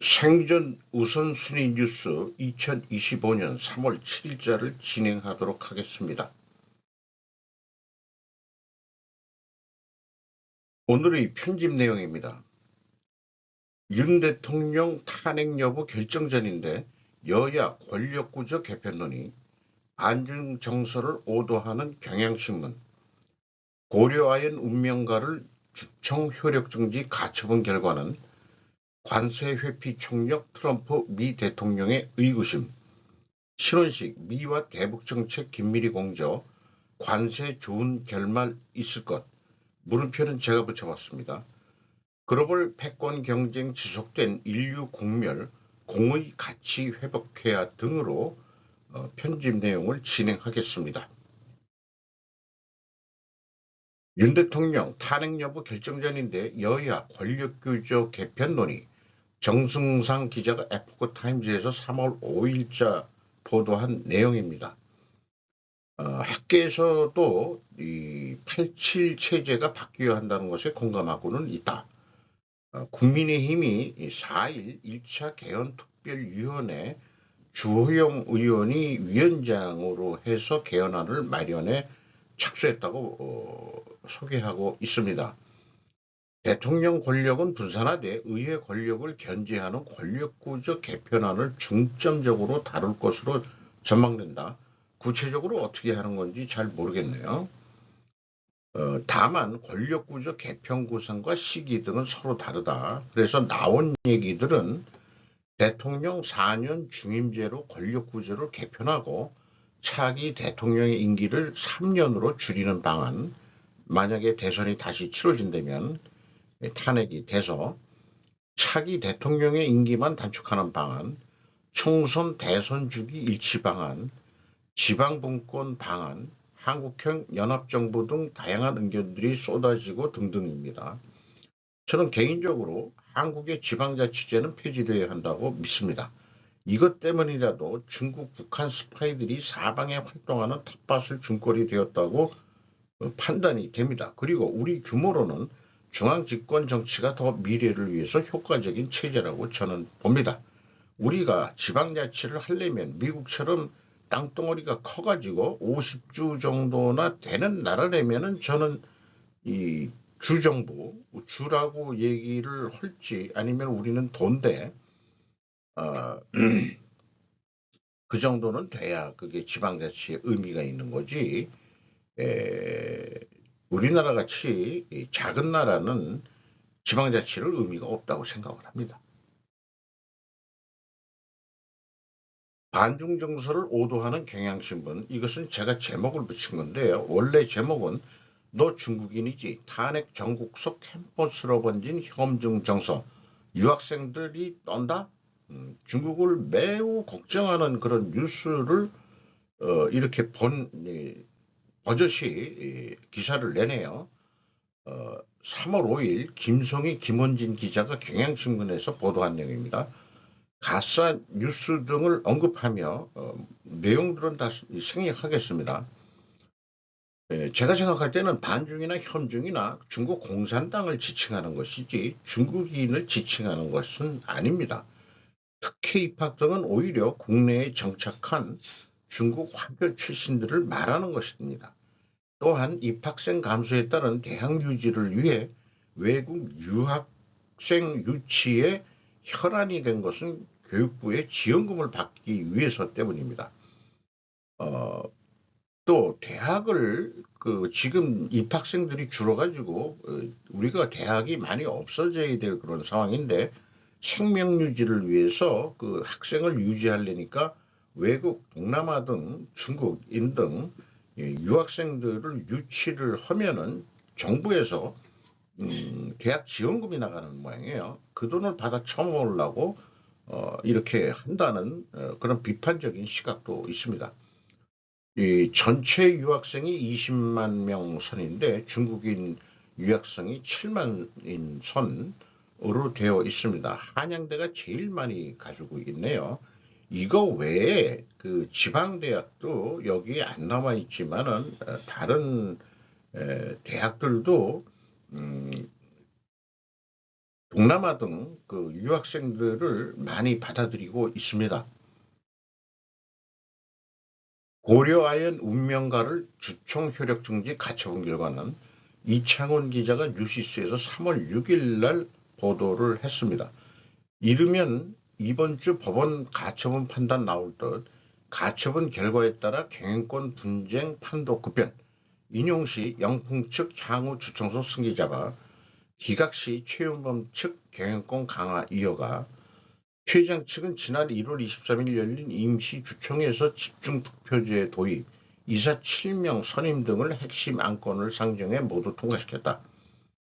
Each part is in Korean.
생전 우선순위 뉴스 2025년 3월 7일자를 진행하도록 하겠습니다. 오늘의 편집 내용입니다. 윤 대통령 탄핵 여부 결정전인데 여야 권력구조 개편론이, 안중 정서를 오도하는 경향신문, 고려아연 운명가를 주청 효력정지 가처분 결과는 관세 회피 총력 트럼프 미 대통령의 의구심, 신원식 미와 대북정책 긴밀히 공조, 관세 좋은 결말 있을 것, 물음표는 제가 붙여봤습니다. 글로벌 패권 경쟁 지속된 인류 공멸, 공의 가치 회복해야 등으로 편집 내용을 진행하겠습니다. 윤 대통령 탄핵 여부 결정전인데 여야 권력규조 개편 논의, 정승상 기자가 에포크타임즈에서 3월 5일자 보도한 내용입니다. 학계에서도 이 87 체제가 바뀌어야 한다는 것에 공감하고는 있다. 국민의힘이 4일 1차 개헌특별위원회 주호영 의원이 위원장으로 해서 개헌안을 마련해 착수했다고 소개하고 있습니다. 대통령 권력은 분산화돼 의회 권력을 견제하는 권력구조 개편안을 중점적으로 다룰 것으로 전망된다. 구체적으로 어떻게 하는 건지 잘 모르겠네요. 다만 권력구조 개편 구상과 시기 등은 서로 다르다. 그래서 나온 얘기들은 대통령 4년 중임제로 권력구조를 개편하고 차기 대통령의 임기를 3년으로 줄이는 방안, 만약에 대선이 다시 치러진다면 탄핵이 돼서 차기 대통령의 임기만 단축하는 방안, 총선 대선 주기 일치 방안, 지방분권 방안, 한국형 연합정부 등 다양한 의견들이 쏟아지고 등등입니다. 저는 개인적으로 한국의 지방자치제는 폐지되어야 한다고 믿습니다. 이것 때문이라도 중국, 북한 스파이들이 사방에 활동하는 텃밭을 준 꼴이 되었다고 판단이 됩니다. 그리고 우리 규모로는 중앙집권 정치가 더 미래를 위해서 효과적인 체제라고 저는 봅니다. 우리가 지방자치를 하려면 미국처럼 땅덩어리가 커가지고 50주 정도나 되는 나라라면은 저는 이 주정부, 주라고 얘기를 할지 아니면 우리는 돈데, 어, 그 정도는 돼야 그게 지방자치의 의미가 있는 거지. 우리나라 같이 작은 나라는 지방자치를 의미가 없다고 생각을 합니다. 반중 정서를 오도하는 경향신문, 이것은 제가 제목을 붙인 건데요. 원래 제목은 너 중국인이지, 탄핵 전국석 캠퍼스로 번진 혐중 정서, 유학생들이 떤다? 중국을 매우 걱정하는 그런 뉴스를 이렇게 버젓이 기사를 내네요. 3월 5일 김성희, 김원진 기자가 경향신문에서 보도한 내용입니다. 가짜 뉴스 등을 언급하며 내용들은 다 생략하겠습니다. 제가 생각할 때는 반중이나 현중이나 중국 공산당을 지칭하는 것이지 중국인을 지칭하는 것은 아닙니다. 특혜 입학 등은 오히려 국내에 정착한 중국 화교 출신들을 말하는 것입니다. 또한 입학생 감소에 따른 대학 유지를 위해 외국 유학생 유치에 혈안이 된 것은 교육부의 지원금을 받기 위해서 때문입니다. 또 대학을 지금 입학생들이 줄어가지고 우리가 대학이 많이 없어져야 될 그런 상황인데 생명 유지를 위해서 그 학생을 유지하려니까 외국 동남아 등 중국인 등 유학생들을 유치를 하면은 정부에서 대학 지원금이 나가는 모양이에요. 그 돈을 받아 처먹으려고 이렇게 한다는 그런 비판적인 시각도 있습니다. 이 전체 유학생이 20만 명 선인데 중국인 유학생이 7만인 선으로 되어 있습니다. 한양대가 제일 많이 가지고 있네요. 이거 외에 그 지방대학도 여기에 안 남아 있지만은 다른 대학들도 음, 동남아 등 그 유학생들을 많이 받아들이고 있습니다. 고려아연 운명가를 주총 효력 정지 가처분 결과는 이창훈 기자가 뉴시스에서 3월 6일 날 보도를 했습니다. 이르면 이번 주 법원 가처분 판단 나올 듯 가처분 결과에 따라 경영권 분쟁 판도 급변, 인용시 영풍 측 향후 주청소 승기 잡아 기각시 최윤범 측 경영권 강화 이어가 최장 측은 지난 1월 23일 열린 임시주총에서 집중투표제 도입, 이사 7명 선임 등을 핵심 안건을 상정해 모두 통과시켰다.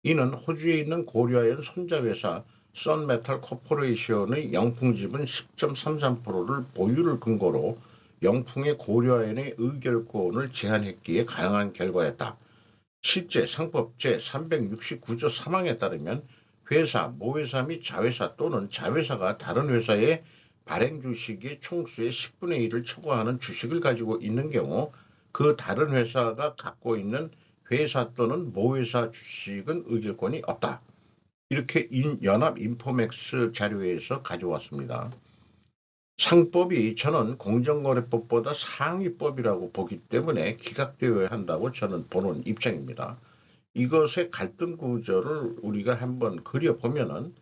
이는 호주에 있는 고려아연 손자회사 썬메탈 코퍼레이션의 영풍지분 10.33%를 보유를 근거로 영풍의 고려아연의 의결권을 제한했기에 가능한 결과였다. 실제 상법 제369조 3항에 따르면 회사, 모회사 및 자회사 또는 자회사가 다른 회사의 발행 주식의 총수의 10분의 1을 초과하는 주식을 가지고 있는 경우 그 다른 회사가 갖고 있는 회사 또는 모회사 주식은 의결권이 없다. 이렇게 연합인포맥스 자료에서 가져왔습니다. 상법이 저는 공정거래법보다 상위법이라고 보기 때문에 기각되어야 한다고 저는 보는 입장입니다. 이것의 갈등 구조를 우리가 한번 그려보면은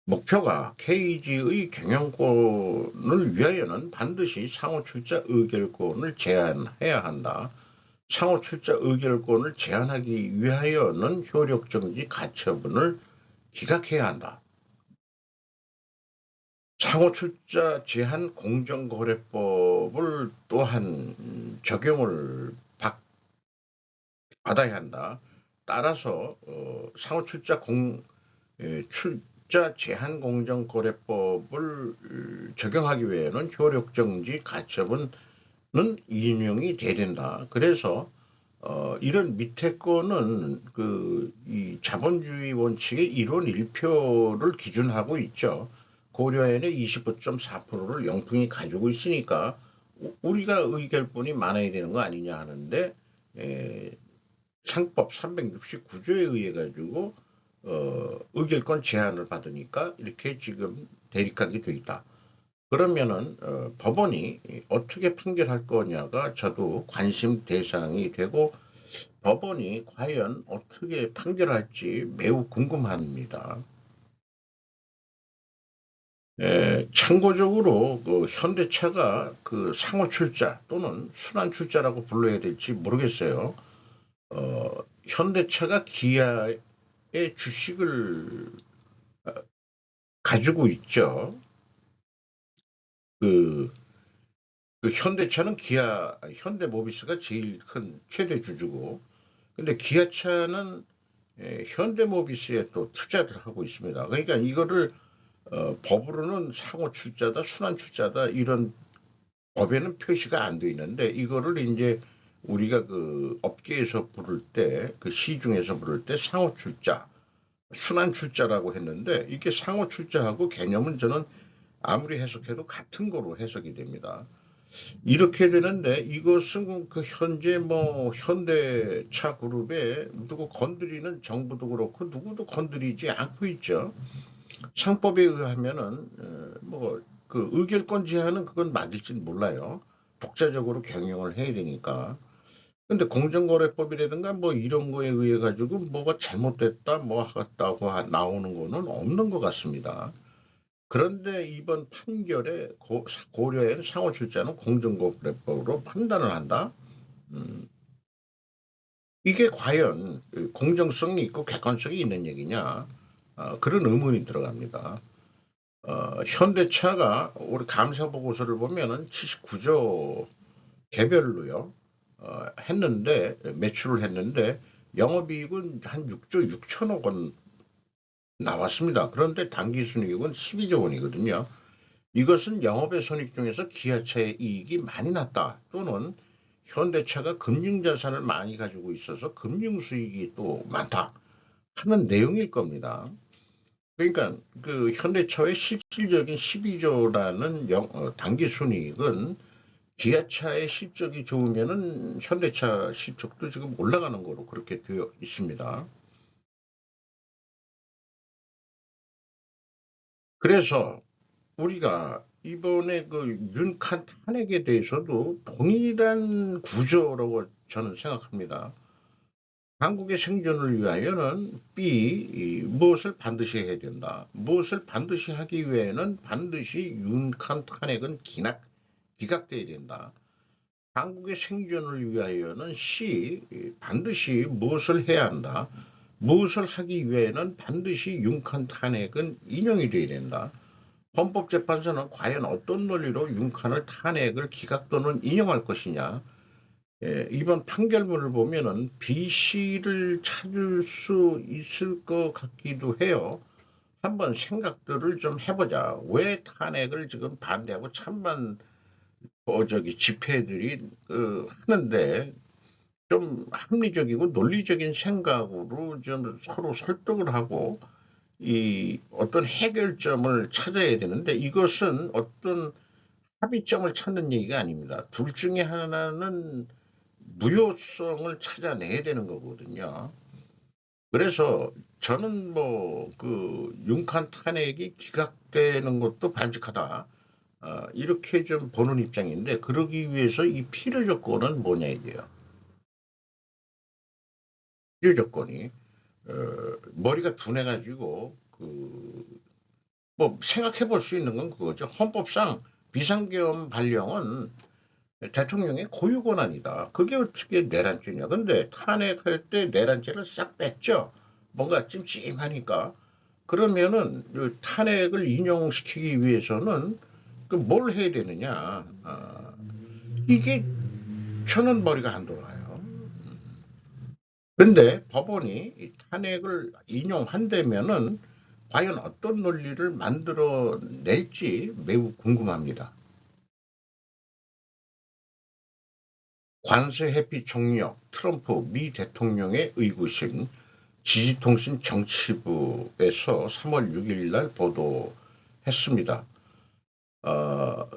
목표가 KG의 경영권을 위하여는 반드시 상호출자 의결권을 제한해야 한다. 상호출자 의결권을 제한하기 위하여는 효력정지 가처분을 기각해야 한다. 상호출자 제한 공정거래법을 또한 적용을 받아야 한다. 따라서 상호출자 출자 제한 공정거래법을 적용하기 위해서는 효력정지 가처분은 인용이 돼야 된다. 그래서 이런 밑에 거는 이 자본주의 원칙의 1원 1표를 기준하고 있죠. 고려아연의 25.4%를 영풍이 가지고 있으니까 우리가 의결권이 많아야 되는 거 아니냐 하는데 상법 369조에 의해 가지고 의결권 제한을 받으니까 이렇게 지금 대립하게 돼 있다. 그러면은 법원이 어떻게 판결할 거냐가 저도 관심 대상이 되고 법원이 과연 어떻게 판결할지 매우 궁금합니다. 참고적으로 현대차가 상호 출자 또는 순환 출자라고 불러야 될지 모르겠어요. 현대차가 기아의 주식을 가지고 있죠. 그 현대차는 현대모비스가 제일 큰 최대 주주고, 근데 기아차는 현대모비스에 또 투자를 하고 있습니다. 그러니까 이거를 법으로는 상호 출자다, 순환 출자다 이런 법에는 표시가 안 돼 있는데 이거를 이제 우리가 업계에서 부를 때, 시중에서 부를 때 상호 출자, 순환 출자라고 했는데 이게 상호 출자하고 개념은 저는 아무리 해석해도 같은 거로 해석이 됩니다. 이렇게 되는데 이것은 현재 현대차 그룹에 누구 건드리는 정부도 그렇고 누구도 건드리지 않고 있죠. 상법에 의하면은 의결권 제한은 그건 맞을지는 몰라요. 독자적으로 경영을 해야 되니까. 근데 공정거래법이라든가 이런 거에 의해 가지고 뭐가 잘못됐다 하겠다고 나오는 거는 없는 것 같습니다. 그런데 이번 판결에 고려한 상호출자는 공정거래법으로 판단을 한다. 이게 과연 공정성이 있고 객관성이 있는 얘기냐? 그런 의문이 들어갑니다. 현대차가 우리 감사 보고서를 보면은 79조 개별로요. 매출을 했는데 영업이익은 한 6조 6천억 원 나왔습니다. 그런데 당기순이익은 12조 원이거든요. 이것은 영업의 손익 중에서 기아차의 이익이 많이 났다. 또는 현대차가 금융자산을 많이 가지고 있어서 금융수익이 또 많다 하는 내용일 겁니다. 그러니까 현대차의 실질적인 12조라는 당기순이익은 기아차의 실적이 좋으면은 현대차 실적도 지금 올라가는 거로 그렇게 되어 있습니다. 그래서 우리가 이번에 그 윤칸 탄핵에 대해서도 동일한 구조라고 저는 생각합니다. 한국의 생존을 위하여는 무엇을 반드시 해야 된다. 무엇을 반드시 하기 위해는 반드시 윤칸 탄핵은 기각돼야 된다. 한국의 생존을 위하여는 반드시 무엇을 해야 한다. 무엇을 하기 위해는 반드시 윤칸 탄핵은 인용이 돼야 된다. 헌법재판소는 과연 어떤 논리로 윤칸을 탄핵을 기각 또는 인용할 것이냐. 이번 판결문을 보면은 B씨를 찾을 수 있을 것 같기도 해요. 한번 생각들을 좀 해보자. 왜 탄핵을 지금 반대하고 찬반 집회들이 하는데 좀 합리적이고 논리적인 생각으로 좀 서로 설득을 하고 이 어떤 해결점을 찾아야 되는데 이것은 어떤 합의점을 찾는 얘기가 아닙니다. 둘 중에 하나는 무효성을 찾아내야 되는 거거든요. 그래서 저는 윤칸 탄핵이 기각되는 것도 반직하다. 이렇게 좀 보는 입장인데 그러기 위해서 이 필요 조건은 뭐냐 이게요. 필요 조건이 머리가 둔해가지고 생각해 볼 수 있는 건 그거죠. 헌법상 비상계엄 발령은 대통령의 고유 권한이다. 그게 어떻게 내란죄냐. 근데 탄핵할 때 내란죄를 싹 뺐죠. 뭔가 찜찜하니까. 그러면은 탄핵을 인용시키기 위해서는 뭘 해야 되느냐. 이게 저는 머리가 안 돌아가요. 근데 법원이 이 탄핵을 인용한다면은 과연 어떤 논리를 만들어낼지 매우 궁금합니다. 관세 회피 총력, 트럼프 미 대통령의 의구심, 지지통신 정치부에서 3월 6일 날 보도했습니다.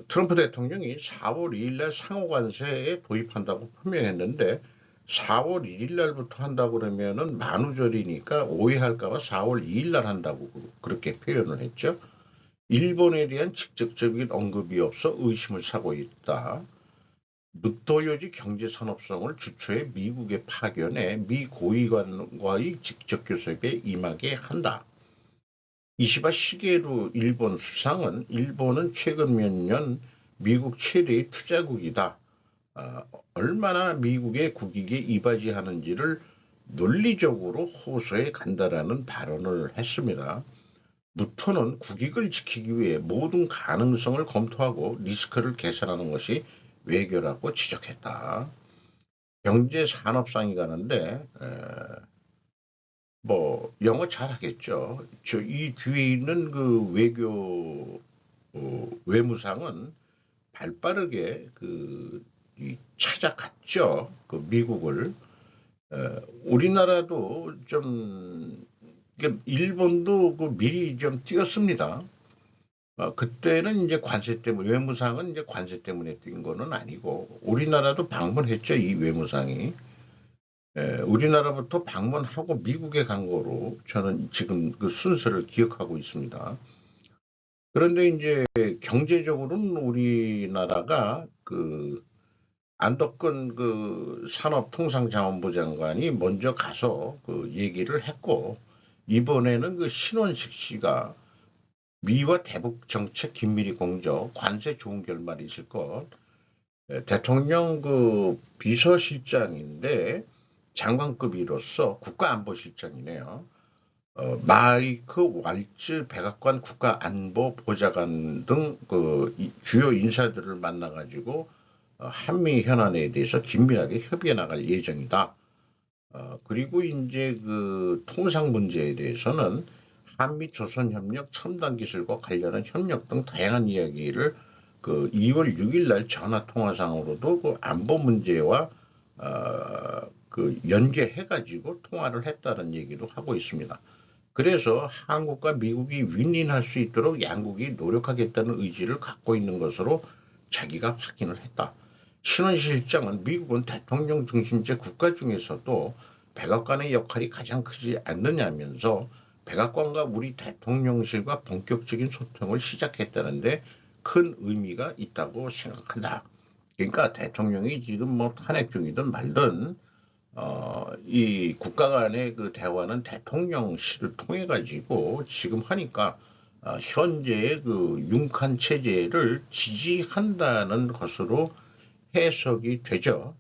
트럼프 대통령이 4월 2일 날 상호관세에 도입한다고 표명했는데 4월 1일 날부터 한다고 그러면은 만우절이니까 오해할까봐 4월 2일 날 한다고 그렇게 표현을 했죠. 일본에 대한 직접적인 언급이 없어 의심을 사고 있다. 무토요지 경제산업성을 주초해 미국에 파견해 미 고위관과의 직접 교섭에 임하게 한다. 이시바 시게루 일본 수상은 일본은 최근 몇 년 미국 최대의 투자국이다. 얼마나 미국의 국익에 이바지하는지를 논리적으로 호소해 간다라는 발언을 했습니다. 무토는 국익을 지키기 위해 모든 가능성을 검토하고 리스크를 계산하는 것이 외교라고 지적했다. 경제산업상이 가는데 영어 잘하겠죠. 이 뒤에 있는 그 외무상은 발빠르게 찾아갔죠. 그 미국을. 우리나라도 좀 일본도 미리 좀 뛰었습니다. 그때는 이제 관세 때문에 외무상은 이제 관세 때문에 뛴 거는 아니고 우리나라도 방문했죠. 이 외무상이. 우리나라부터 방문하고 미국에 간 거로 저는 지금 그 순서를 기억하고 있습니다. 그런데 이제 경제적으로는 우리나라가 안덕근 산업통상자원부 장관이 먼저 가서 얘기를 했고 이번에는 신원식 씨가 미와 대북 정책 긴밀히 공조 관세 좋은 결말이 있을 것. 대통령 비서실장인데 장관급으로서 국가안보실장이네요. 마이크 왈츠 백악관 국가안보보좌관 등 주요 인사들을 만나가지고 한미 현안에 대해서 긴밀하게 협의해 나갈 예정이다. 그리고 이제 통상 문제에 대해서는 한미 조선협력 첨단기술과 관련한 협력 등 다양한 이야기를 2월 6일 날 전화통화상으로도 안보 문제와 연계해가지고 통화를 했다는 얘기도 하고 있습니다. 그래서 한국과 미국이 윈윈할 수 있도록 양국이 노력하겠다는 의지를 갖고 있는 것으로 자기가 확인을 했다. 신원식 실장은 미국은 대통령 중심제 국가 중에서도 백악관의 역할이 가장 크지 않느냐면서 백악관과 우리 대통령실과 본격적인 소통을 시작했다는데 큰 의미가 있다고 생각한다. 그러니까 대통령이 지금 뭐 탄핵 중이든 말든 이 국가 간의 그 대화는 대통령실을 통해 가지고 지금 하니까 현재의 그 윤칸 체제를 지지한다는 것으로 해석이 되죠.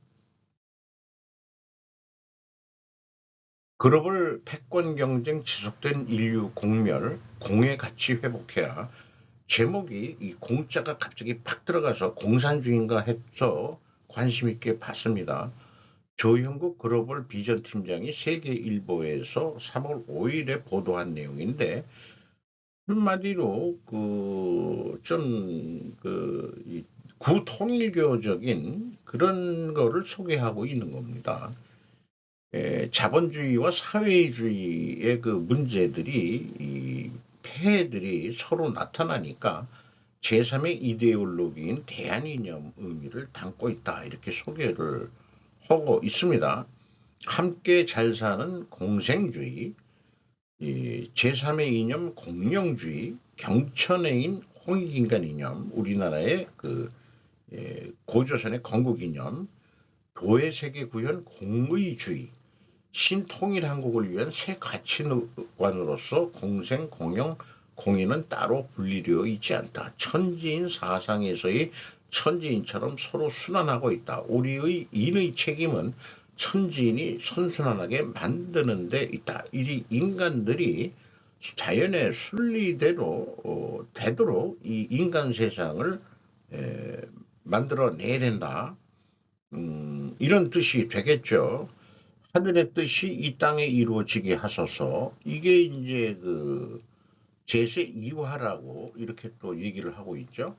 글로벌 패권 경쟁 지속된 인류 공멸, 공의 가치 회복해야 제목이 이 공자가 갑자기 팍 들어가서 공산주의인가 해서 관심 있게 봤습니다. 조형국 글로벌 비전 팀장이 세계일보에서 3월 5일에 보도한 내용인데 한마디로 그좀그 구통일교적인 그런 거를 소개하고 있는 겁니다. 자본주의와 사회주의의 그 문제들이 이 폐해들이 서로 나타나니까 제3의 이데올로기인 대한이념 의미를 담고 있다 이렇게 소개를 하고 있습니다. 함께 잘 사는 공생주의, 제3의 이념 공영주의, 경천의인 홍익인간 이념, 우리나라의 그 고조선의 건국이념, 도의세계 구현 공의주의, 신통일한국을 위한 새 가치관으로서 공생, 공영, 공인은 따로 분리되어 있지 않다. 천지인 사상에서의 천지인처럼 서로 순환하고 있다. 우리의 인의 책임은 천지인이 선순환하게 만드는 데 있다. 이 인간들이 자연의 순리대로 되도록 이 인간 세상을 만들어내야 된다. 이런 뜻이 되겠죠. 하늘의 뜻이 이 땅에 이루어지게 하소서. 이게 이제 그 제세 2화라고 이렇게 또 얘기를 하고 있죠.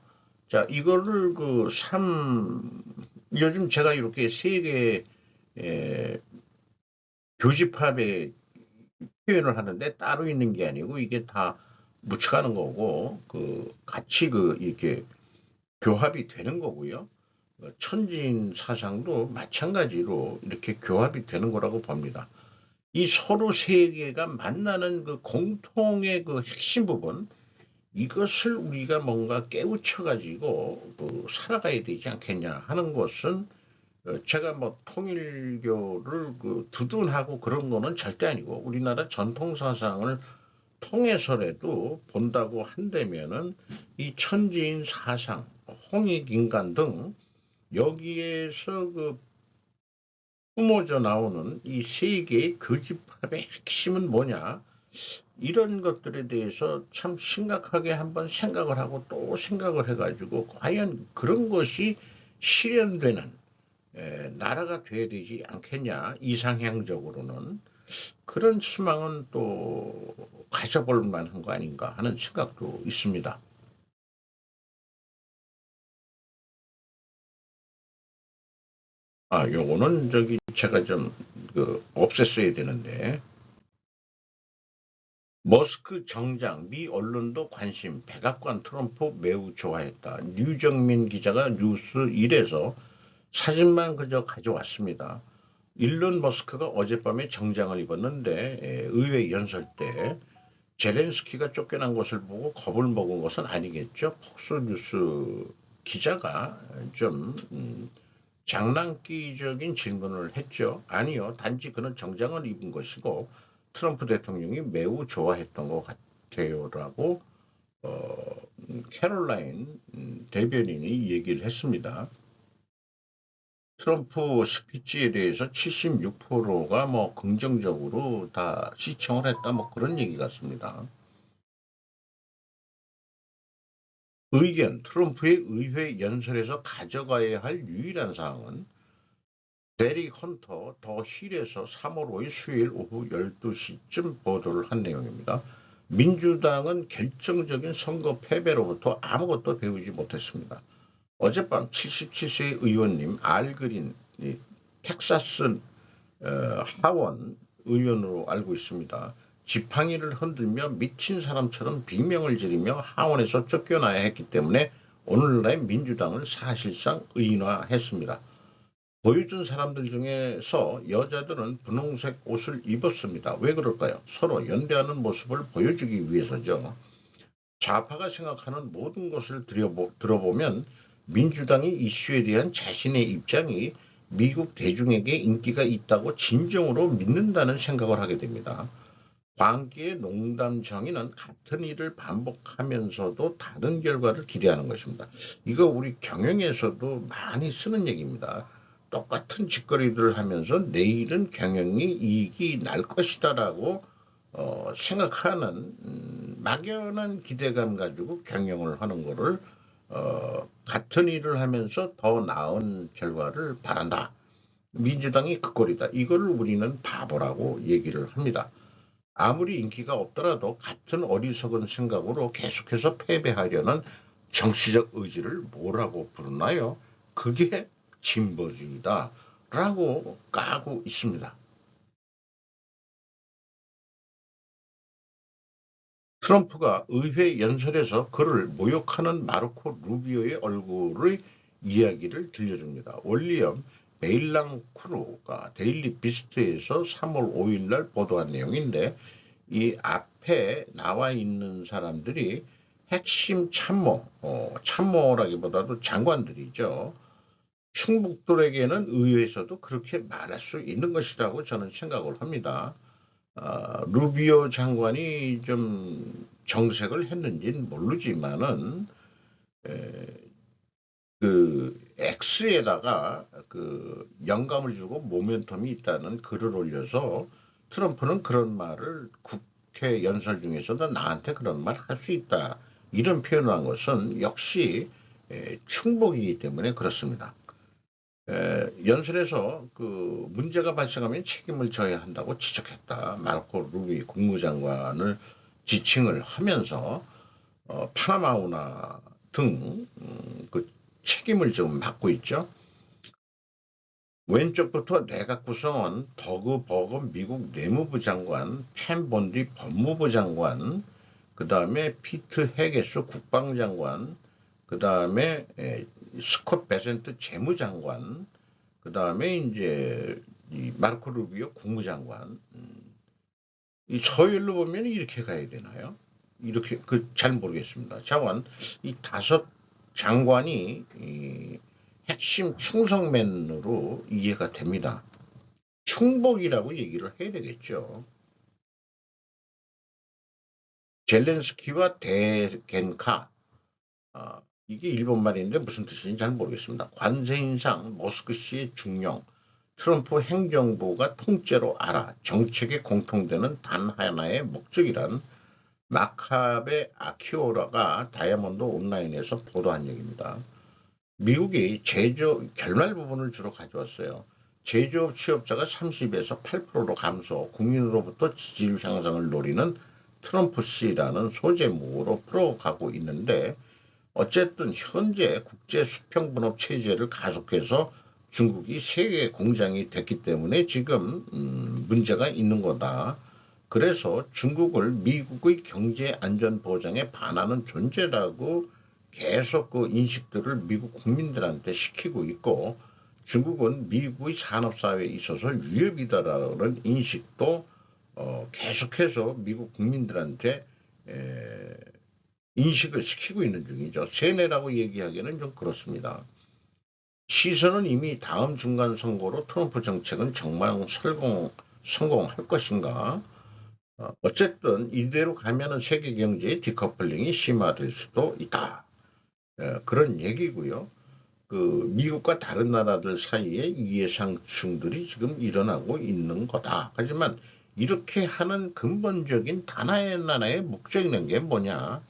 자, 이거를 요즘 제가 이렇게 세계 교집합에 표현을 하는데 따로 있는 게 아니고 이게 다 묻혀가는 거고 같이 이렇게 교합이 되는 거고요. 천지인 사상도 마찬가지로 이렇게 교합이 되는 거라고 봅니다. 이 서로 세계가 만나는 그 공통의 그 핵심 부분, 이것을 우리가 뭔가 깨우쳐가지고 살아가야 되지 않겠냐 하는 것은 제가 뭐 통일교를 두둔하고 그런 거는 절대 아니고 우리나라 전통 사상을 통해서라도 본다고 한다면은 이 천지인 사상, 홍익인간 등 여기에서 뿜어져 나오는 이 세계의 교집합의 핵심은 뭐냐? 이런 것들에 대해서 참 심각하게 한번 생각을 하고 또 생각을 해가지고 과연 그런 것이 실현되는 나라가 돼야 되지 않겠냐? 이상향적으로는 그런 희망은 또 가져볼 만한 거 아닌가 하는 생각도 있습니다. 요거는 제가 좀 없앴어야 되는데 머스크 정장, 미 언론도 관심, 백악관 트럼프 매우 좋아했다. 류정민 기자가 뉴스 1에서 사진만 그저 가져왔습니다. 일론 머스크가 어젯밤에 정장을 입었는데 의회 연설 때 제렌스키가 쫓겨난 것을 보고 겁을 먹은 것은 아니겠죠. 폭스뉴스 기자가 좀 장난기적인 질문을 했죠. 아니요. 단지 그는 정장을 입은 것이고 트럼프 대통령이 매우 좋아했던 것 같아요라고 캐롤라인 대변인이 얘기를 했습니다. 트럼프 스피치에 대해서 76%가 뭐 긍정적으로 다 시청을 했다 뭐 그런 얘기 같습니다. 의견, 트럼프의 의회 연설에서 가져가야 할 유일한 사항은 데릭 헌터 더 힐에서 3월 5일 수요일 오후 12시쯤 보도를 한 내용입니다. 민주당은 결정적인 선거 패배로부터 아무것도 배우지 못했습니다. 어젯밤 77세 의원님 알그린 텍사스 하원 의원으로 알고 있습니다. 지팡이를 흔들며 미친 사람처럼 비명을 지르며 하원에서 쫓겨나야 했기 때문에 오늘날의 민주당을 사실상 의인화했습니다. 보여준 사람들 중에서 여자들은 분홍색 옷을 입었습니다. 왜 그럴까요? 서로 연대하는 모습을 보여주기 위해서죠. 좌파가 생각하는 모든 것을 들어보면 민주당이 이슈에 대한 자신의 입장이 미국 대중에게 인기가 있다고 진정으로 믿는다는 생각을 하게 됩니다. 광기의 농담 정의는 같은 일을 반복하면서도 다른 결과를 기대하는 것입니다. 이거 우리 경영에서도 많이 쓰는 얘기입니다. 똑같은 짓거리들을 하면서 내일은 경영이 이익이 날 것이다라고 생각하는 막연한 기대감 가지고 경영을 하는 거를 같은 일을 하면서 더 나은 결과를 바란다. 민주당이 그 꼴이다. 이걸 우리는 바보라고 얘기를 합니다. 아무리 인기가 없더라도 같은 어리석은 생각으로 계속해서 패배하려는 정치적 의지를 뭐라고 부르나요? 그게 진보주의다. 라고 까고 있습니다. 트럼프가 의회 연설에서 그를 모욕하는 마르코 루비오의 얼굴의 이야기를 들려줍니다. 윌리엄 베일랑크루가 데일리 비스트에서 3월 5일 날 보도한 내용인데 이 앞에 나와 있는 사람들이 핵심 참모라기보다도 장관들이죠. 충북들에게는 의회에서도 그렇게 말할 수 있는 것이라고 저는 생각을 합니다. 루비오 장관이 좀 정색을 했는지는 모르지만은 그 X에다가 그 영감을 주고 모멘텀이 있다는 글을 올려서 트럼프는 그런 말을 국회 연설 중에서도 나한테 그런 말 할 수 있다. 이런 표현을 한 것은 역시 충복이기 때문에 그렇습니다. 연설에서 그 문제가 발생하면 책임을 져야 한다고 지적했다. 마르코 루비 국무장관을 지칭을 하면서 파나마우나 등그 책임을 좀 맡고 있죠. 왼쪽부터 내각 구성원 더그 버거 미국 내무부 장관, 펜 본디 법무부 장관, 그 다음에 피트 헤게스 국방장관, 그 다음에 스콧 베센트 재무장관, 그 다음에 이제 이 마르코 루비오 국무장관. 이 서열로 보면 이렇게 가야 되나요? 이렇게 그 잘 모르겠습니다. 자원 이 다섯 장관이 이 핵심 충성맨으로 이해가 됩니다. 충복이라고 얘기를 해야 되겠죠. 젤렌스키와 대겐카 이게 일본 말인데 무슨 뜻인지 잘 모르겠습니다. 관세인상 머스크씨의 중령 트럼프 행정부가 통째로 알아 정책에 공통되는 단 하나의 목적이란 마카베 아키오라가 다이아몬드 온라인에서 보도한 얘기입니다. 미국이 제조업 결말 부분을 주로 가져왔어요. 제조업 취업자가 30에서 8%로 감소, 국민으로부터 지지율 향상을 노리는 트럼프 씨라는 소제목으로 풀어가고 있는데 어쨌든 현재 국제 수평분업 체제를 가속해서 중국이 세계 공장이 됐기 때문에 지금 문제가 있는 거다. 그래서 중국을 미국의 경제 안전 보장에 반하는 존재라고 계속 그 인식들을 미국 국민들한테 시키고 있고 중국은 미국의 산업사회에 있어서 위협이다라는 인식도 계속해서 미국 국민들한테 인식을 시키고 있는 중이죠. 세뇌라고 얘기하기는 좀 그렇습니다. 시선은 이미 다음 중간 선거로 트럼프 정책은 정말 성공할 것인가? 어쨌든 이대로 가면은 세계 경제의 디커플링이 심화될 수도 있다. 그런 얘기고요. 그 미국과 다른 나라들 사이에 이해상충들이 지금 일어나고 있는 거다. 하지만 이렇게 하는 근본적인 하나의 목적이 있는 게 뭐냐?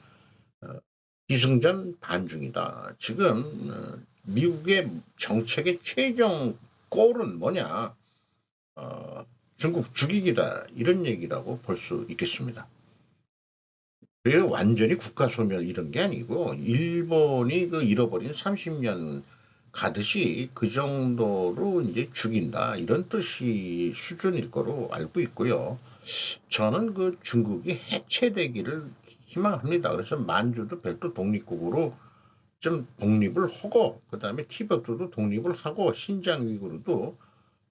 기승전 반중이다. 지금 미국의 정책의 최종 골은 뭐냐? 중국 죽이기다. 이런 얘기라고 볼 수 있겠습니다. 그게 완전히 국가 소멸 이런 게 아니고 일본이 그 잃어버린 30년 가듯이 그 정도로 이제 죽인다 이런 뜻이 수준일 거로 알고 있고요. 저는 그 중국이 해체되기를 희망합니다. 그래서 만주도 별도 독립국으로 좀 독립을 하고 그다음에 티베트도 독립을 하고 신장 위구르도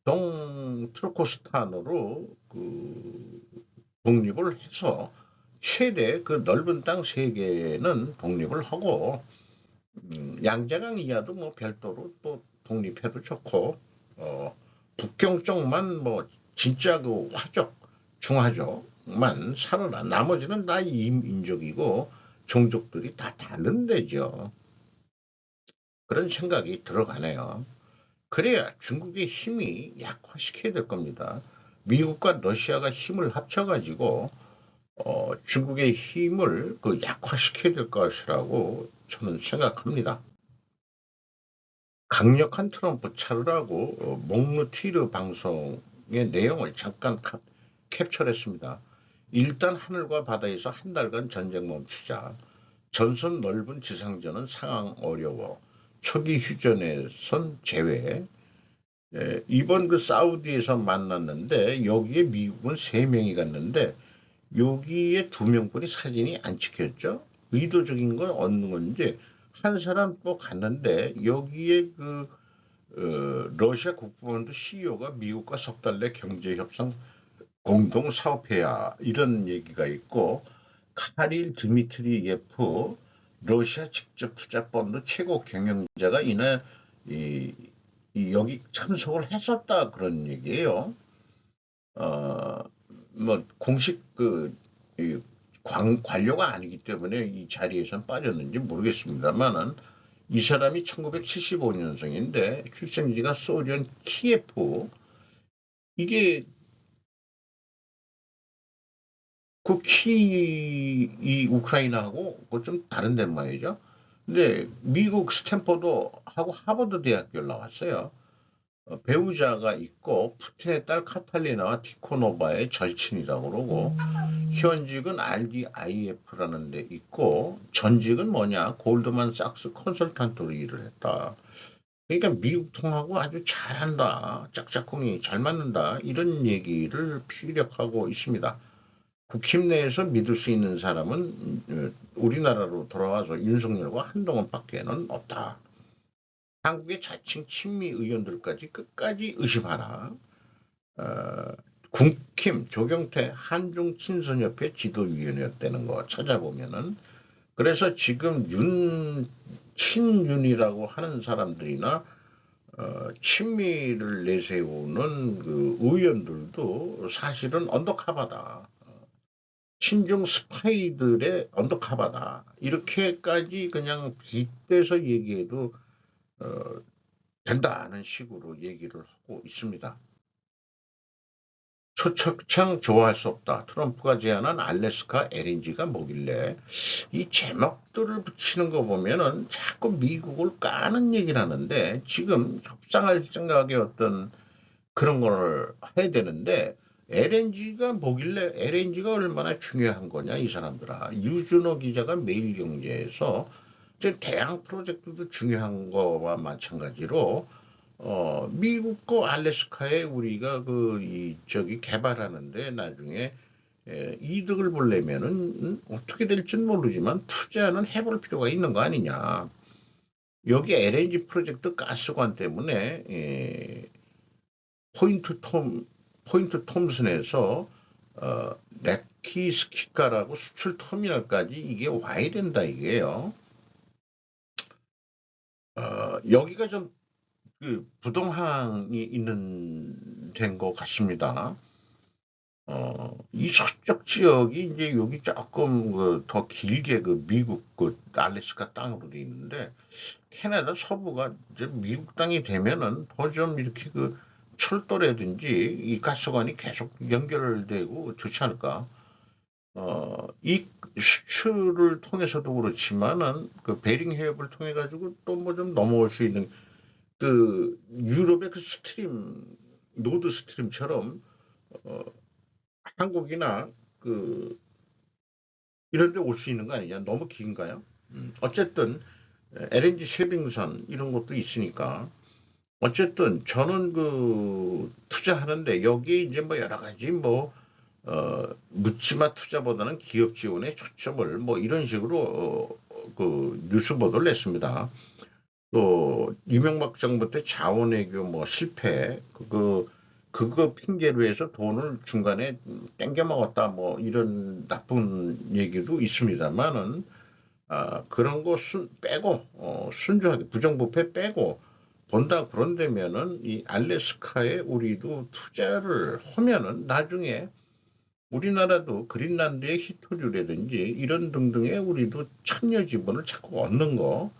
동트르코스탄으로 그 독립을 해서 최대 그 넓은 땅 세 개는 독립을 하고 양자강 이하도 뭐 별도로 또 독립해도 좋고 북경 쪽만 뭐 진짜 그 화족 중화족만 살아라. 나머지는 다 이민족이고 종족들이 다 다른 데죠. 그런 생각이 들어가네요. 그래야 중국의 힘이 약화시켜야 될 겁니다. 미국과 러시아가 힘을 합쳐가지고 중국의 힘을 그 약화시켜야 될 것이라고 저는 생각합니다. 강력한 트럼프 차르라고 몽르티르 방송의 내용을 잠깐 캡처했습니다. 일단 하늘과 바다에서 한 달간 전쟁 멈추자. 전선 넓은 지상전은 상황 어려워. 초기 휴전에선 제외. 이번 그 사우디에서 만났는데 여기에 미국은 3명이 갔는데 여기에 2명뿐이 사진이 안 찍혔죠. 의도적인 건 없는 건지 한 사람 또 갔는데 여기에 그 러시아 국방부 CEO가 미국과 석 달 내 경제협상 공동 사업해야 이런 얘기가 있고 카릴 드미트리예프 러시아 직접 투자 펀드 최고 경영자가 이날 여기 참석을 했었다 그런 얘기예요. 뭐 공식 관료가 아니기 때문에 이 자리에선 빠졌는지 모르겠습니다만은 이 사람이 1975년생인데 출생지가 소련 키예프 이게 이 우크라이나하고 좀 다른 데 말이죠. 근데 미국 스탠퍼드하고 하버드 대학교를 나왔어요. 배우자가 있고 푸틴의 딸 카탈리나와 티코노바의 절친이라고 그러고 현직은 RDIF라는 데 있고 전직은 뭐냐 골드만삭스 컨설턴트로 일을 했다. 그러니까 미국 통하고 아주 잘한다. 짝짝꿍이 잘 맞는다. 이런 얘기를 피력하고 있습니다. 국힘 내에서 믿을 수 있는 사람은 우리나라로 돌아와서 윤석열과 한동훈밖에는 없다. 한국의 자칭 친미 의원들까지 끝까지 의심하라. 국힘 조경태 한중친선협회 지도위원회였다는 거 찾아보면은 그래서 지금 친윤이라고 하는 사람들이나 친미를 내세우는 그 의원들도 사실은 언더카바다. 친중 스파이들의 언더카바다. 이렇게까지 그냥 빗대서 얘기해도 된다는 식으로 얘기를 하고 있습니다. 초청장 좋아할 수 없다. 트럼프가 제안한 알래스카 LNG가 뭐길래 이 제목들을 붙이는 거 보면은 자꾸 미국을 까는 얘기를 하는데 지금 협상할 생각의 어떤 그런 걸 해야 되는데 LNG가 뭐길래 LNG가 얼마나 중요한 거냐 이 사람들아. 유준호 기자가 매일경제에서 대양 프로젝트도 중요한 거와 마찬가지로 미국 거 알래스카에 우리가 저기 개발하는데 나중에 이득을 보려면은 어떻게 될지는 모르지만 투자는 해볼 필요가 있는 거 아니냐. 여기 LNG 프로젝트 가스관 때문에 포인트 톰슨에서 네키스키카라고 수출 터미널까지 이게 와야 된다 이게요. 여기가 좀 부동항이 있는 된 것 같습니다. 이 서쪽 지역이 이제 여기 조금 더 길게 미국 알래스카 땅으로 돼 있는데 캐나다 서부가 이제 미국 땅이 되면은 더 좀 이렇게 철도라든지 이 가스관이 계속 연결되고 좋지 않을까? 이 수출을 통해서도 그렇지만은 베링 해협을 통해 가지고 또 뭐 좀 넘어올 수 있는 유럽의 노드 스트림처럼 한국이나 이런 데 올 수 있는 거 아니냐? 너무 긴가요? 어쨌든 LNG 쉐빙선 이런 것도 있으니까 어쨌든 저는 투자하는데 여기 이제 뭐 여러 가지 묻지마 투자보다는 기업 지원에 초점을 뭐 이런 식으로 그 뉴스 보도를 냈습니다. 또 이명박 정부 때 자원외교 뭐 실패 그거 핑계로 해서 돈을 중간에 땡겨 먹었다 뭐 이런 나쁜 얘기도 있습니다만은 그런 거 빼고 순수하게 부정부패 빼고 본다 그런다면은 이 알래스카에 우리도 투자를 하면은 나중에 우리나라도 그린란드의 히토류라든지 이런 등등의 우리도 참여 지분을 자꾸 얻는 거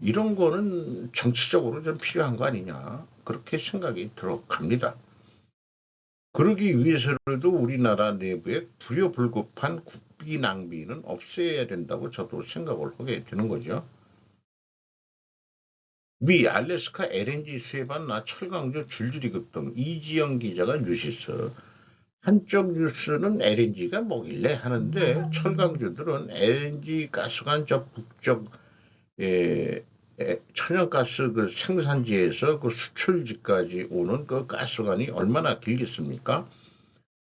이런 거는 정치적으로 좀 필요한 거 아니냐 그렇게 생각이 들어갑니다. 그러기 위해서라도 우리나라 내부에 불효불급한 국비 낭비는 없애야 된다고 저도 생각을 하게 되는 거죠. 미 알래스카 LNG 수해반나 철강조 줄줄이 급등 이지영 기자가 뉴시스 한쪽 뉴스는 LNG가 뭐길래 하는데 철강주들은 LNG 가스관 저 북쪽 천연가스 그 생산지에서 그 수출지까지 오는 그 가스관이 얼마나 길겠습니까?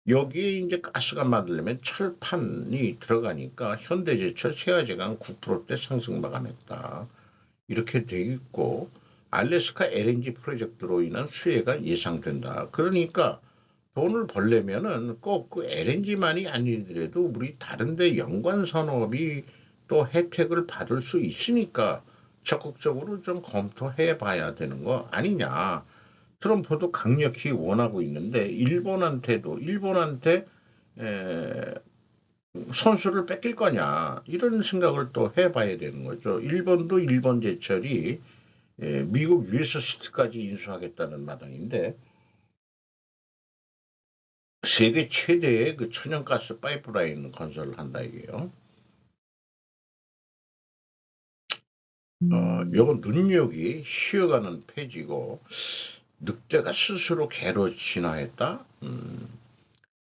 여기에 이제 가스가 만들려면 철판이 들어가니까 현대제철 세아제강 9%대 상승 마감했다. 이렇게 돼 있고 알래스카 LNG 프로젝트로 인한 수혜가 예상된다. 그러니까 돈을 벌려면은 꼭 그 LNG만이 아니더라도 우리 다른데 연관 산업이 또 혜택을 받을 수 있으니까 적극적으로 좀 검토해 봐야 되는 거 아니냐. 트럼프도 강력히 원하고 있는데 일본한테 선수를 뺏길 거냐 이런 생각을 또 해봐야 되는 거죠. 일본도 일본 제철이 미국 유에스시트까지 인수하겠다는 마당인데 세계 최대의 그 천연가스 파이프라인 건설을 한다 이게요. 요건 눈욕이 쉬어가는 폐지고 늑대가 스스로 개로 진화했다.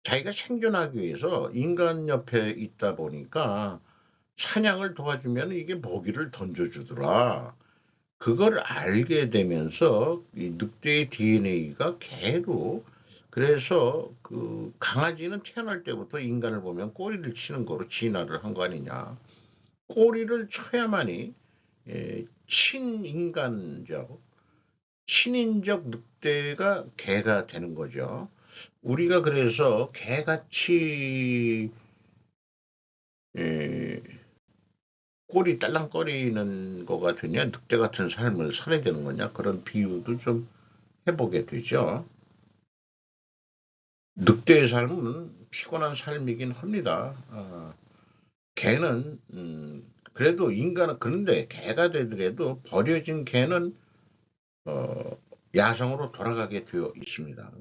자기가 생존하기 위해서 인간 옆에 있다 보니까 사냥을 도와주면 이게 먹이를 던져주더라. 그걸 알게 되면서 이 늑대의 DNA가 개로 그래서 그 강아지는 태어날 때부터 인간을 보면 꼬리를 치는 거로 진화를 한 거 아니냐. 꼬리를 쳐야만이 친인적 늑대가 개가 되는 거죠. 우리가 그래서 개같이 에, 꼬리 딸랑거리는 거가 되냐 늑대 같은 삶을 살아야 되는 거냐 그런 비유도 좀 해보게 되죠. 늑대의 삶은 피곤한 삶이긴 합니다. 개는 그래도 인간은 그런데 개가 되더라도 버려진 개는 어, 야성으로 돌아가게 되어 있습니다.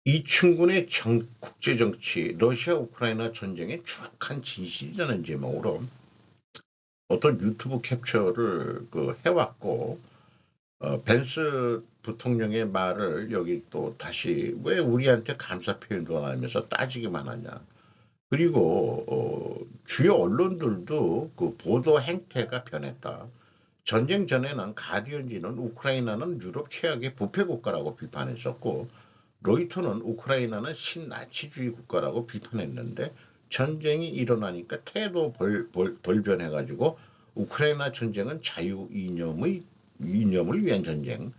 이충군의 국제정치 러시아 우크라이나 전쟁의 추악한 진실이라는 제목으로 어떤 유튜브 캡처를 해왔고 벤스 부통령의 말을 여기 또 다시 왜 우리한테 감사 표현도 안 하면서 따지기만 하냐. 그리고 주요 언론들도 그 보도 행태가 변했다. 전쟁 전에는 가디언지는 우크라이나는 유럽 최악의 부패 국가라고 비판했었고 로이터는 우크라이나는 신나치주의 국가라고 비판했는데 전쟁이 일어나니까 태도 돌변해가지고 우크라이나 전쟁은 자유 이념을 위한 전쟁,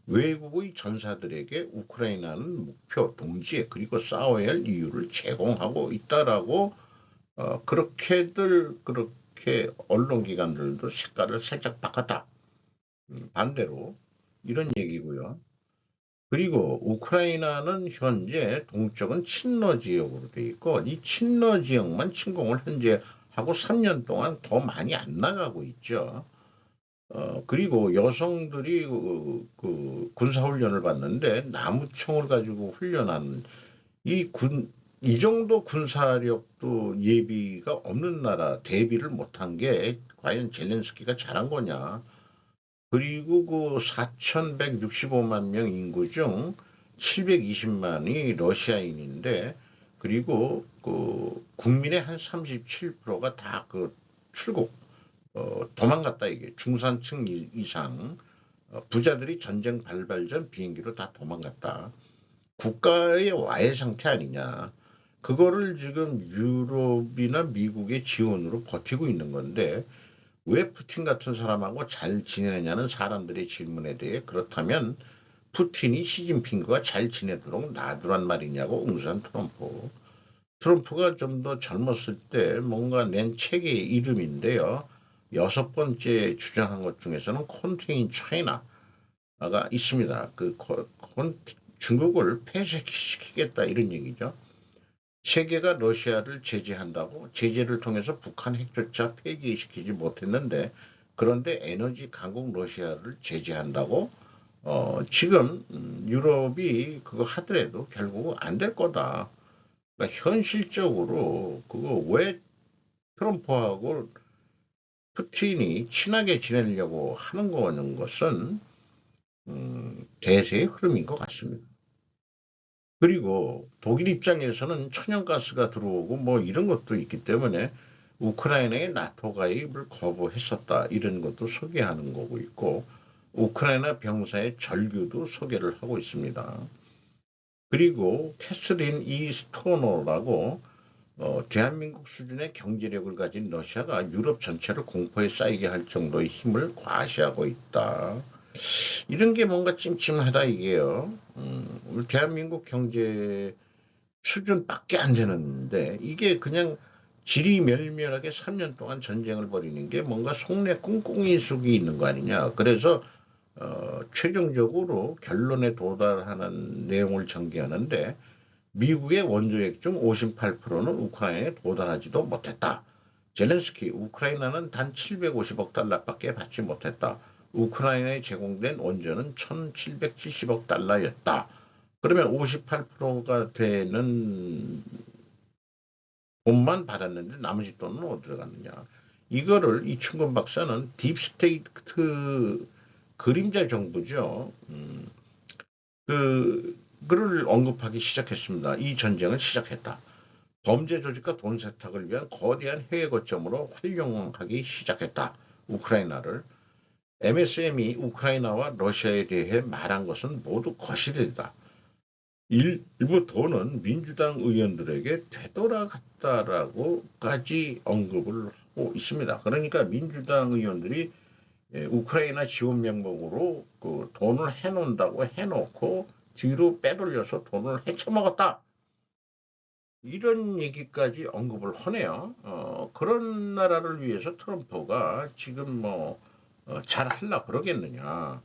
외국의 전사들에게 우크라이나는 목표, 동지에 그리고 싸워야 할 이유를 제공하고 있다라고 그렇게 언론기관들도 색깔을 살짝 바꿨다. 반대로 이런 얘기고요. 그리고 우크라이나는 현재 동쪽은 친러 지역으로 돼 있고 이 친러 지역만 침공을 현재 하고 3년 동안 더 많이 안 나가고 있죠. 그리고 여성들이 군사훈련을 받는데 나무총을 가지고 훈련하는 이 정도 군사력도 예비가 없는 나라 대비를 못한 게 과연 젤렌스키가 잘한 거냐. 그리고 그 4,165만 명 인구 중 720만이 러시아인인데 그리고 그 국민의 한 37%가 다 그 출국 도망갔다 이게 중산층 이상 부자들이 전쟁 발발 전 비행기로 다 도망갔다. 국가의 와해 상태 아니냐. 그거를 지금 유럽이나 미국의 지원으로 버티고 있는 건데 왜 푸틴 같은 사람하고 잘 지내느냐는 사람들의 질문에 대해 그렇다면 푸틴이 시진핑과 잘 지내도록 놔두란 말이냐고 응수한 트럼프. 트럼프가 좀 더 젊었을 때 뭔가 낸 책의 이름인데요. 여섯 번째 주장한 것 중에서는 컨테인 차이나가 있습니다. 중국을 폐쇄시키겠다 이런 얘기죠. 세계가 러시아를 제재한다고 제재를 통해서 북한 핵조차 폐기시키지 못했는데 그런데 에너지 강국 러시아를 제재한다고 지금 유럽이 그거 하더라도 결국은 안 될 거다. 그러니까 현실적으로 그거 왜 트럼프하고 푸틴이 친하게 지내려고 하는 거는 것은 대세의 흐름인 것 같습니다. 그리고 독일 입장에서는 천연가스가 들어오고 뭐 이런 것도 있기 때문에 우크라이나의 나토 가입을 거부했었다 이런 것도 소개하는 거고 있고 우크라이나 병사의 절규도 소개를 하고 있습니다. 그리고 캐서린 이 스토너라고 대한민국 수준의 경제력을 가진 러시아가 유럽 전체를 공포에 쌓이게 할 정도의 힘을 과시하고 있다. 이런 게 뭔가 찜찜하다 이게요. 우리 대한민국 경제 수준밖에 안 되는데 이게 그냥 지리멸멸하게 3년 동안 전쟁을 벌이는 게 뭔가 속내 꿍꿍이 속이 있는 거 아니냐. 그래서 최종적으로 결론에 도달하는 내용을 전개하는데 미국의 원조액 중 58%는 우크라이나에 도달하지도 못했다. 젤렌스키 우크라이나는 단 750억 달러밖에 받지 못했다. 우크라이나에 제공된 원조는 1770억 달러였다. 그러면 58%가 되는 돈만 받았는데 나머지 돈은 어디로 갔느냐. 이거를 이충근 박사는 딥스테이트 그림자 정부죠. 그를 언급하기 시작했습니다. 이 전쟁을 시작했다. 범죄 조직과 돈 세탁을 위한 거대한 해외 거점으로 활용하기 시작했다. 우크라이나를. MSM이 우크라이나와 러시아에 대해 말한 것은 모두 거짓이다. 일부 돈은 민주당 의원들에게 되돌아갔다라고까지 언급을 하고 있습니다. 그러니까 민주당 의원들이 우크라이나 지원 명목으로 그 돈을 해놓는다고 해놓고 뒤로 빼돌려서 돈을 헤쳐먹었다. 이런 얘기까지 언급을 하네요. 그런 나라를 위해서 트럼프가 지금 뭐 잘 하려 그러겠느냐.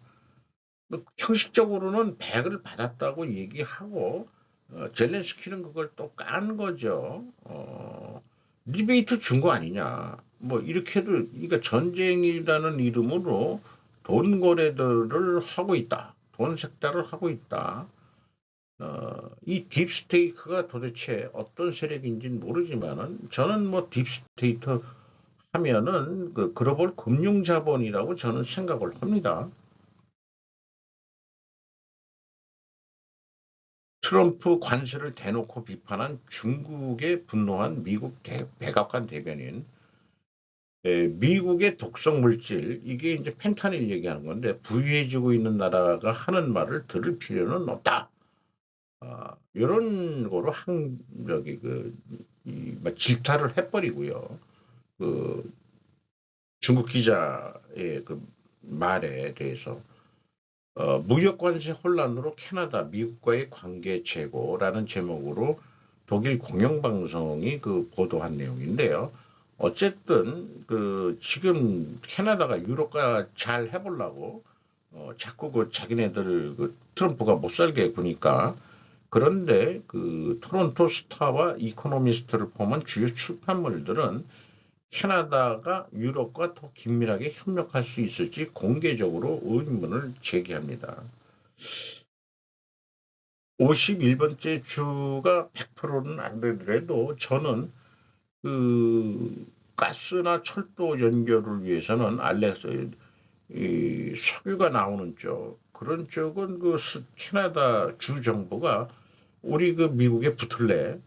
뭐 형식적으로는 100을 받았다고 얘기하고 젤렌스키는 그걸 또 깐 거죠. 리베이트 준 거 아니냐. 뭐 이렇게도 그러니까 전쟁이라는 이름으로 돈 거래들을 하고 있다. 돈 색달을 하고 있다. 이 딥스테이크가 도대체 어떤 세력인지는 모르지만은 저는 뭐 딥스테이트 하면은 그 글로벌 금융자본이라고 저는 생각을 합니다. 트럼프 관세를 대놓고 비판한 중국에 분노한 미국 백악관 대변인, 미국의 독성 물질, 이게 이제 펜타닐 얘기하는 건데, 부유해지고 있는 나라가 하는 말을 들을 필요는 없다. 이런 거로 질타를 해버리고요. 그, 중국 기자의 그 말에 대해서 무역 관세 혼란으로 캐나다, 미국과의 관계 재고라는 제목으로 독일 공영방송이 그 보도한 내용인데요. 어쨌든 그 지금 캐나다가 유럽과 잘 해보려고 자꾸 그 자기네들 그 트럼프가 못 살게 구니까 그런데 그 토론토 스타와 이코노미스트를 포함한 주요 출판물들은 캐나다가 유럽과 더 긴밀하게 협력할 수 있을지 공개적으로 의문을 제기합니다. 51번째 주가 100%는 안 되더라도 저는 그 가스나 철도 연결을 위해서는 이 석유가 나오는 쪽 그런 쪽은 그 캐나다 주 정부가 우리 그 미국에 붙을래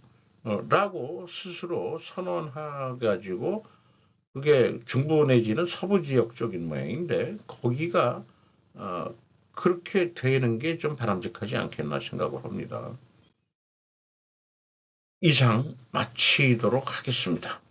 라고 스스로 선언해가지고 그게 중부 내지는 서부 지역 쪽인 모양인데 거기가 어, 그렇게 되는 게 좀 바람직하지 않겠나 생각을 합니다. 이상 마치도록 하겠습니다.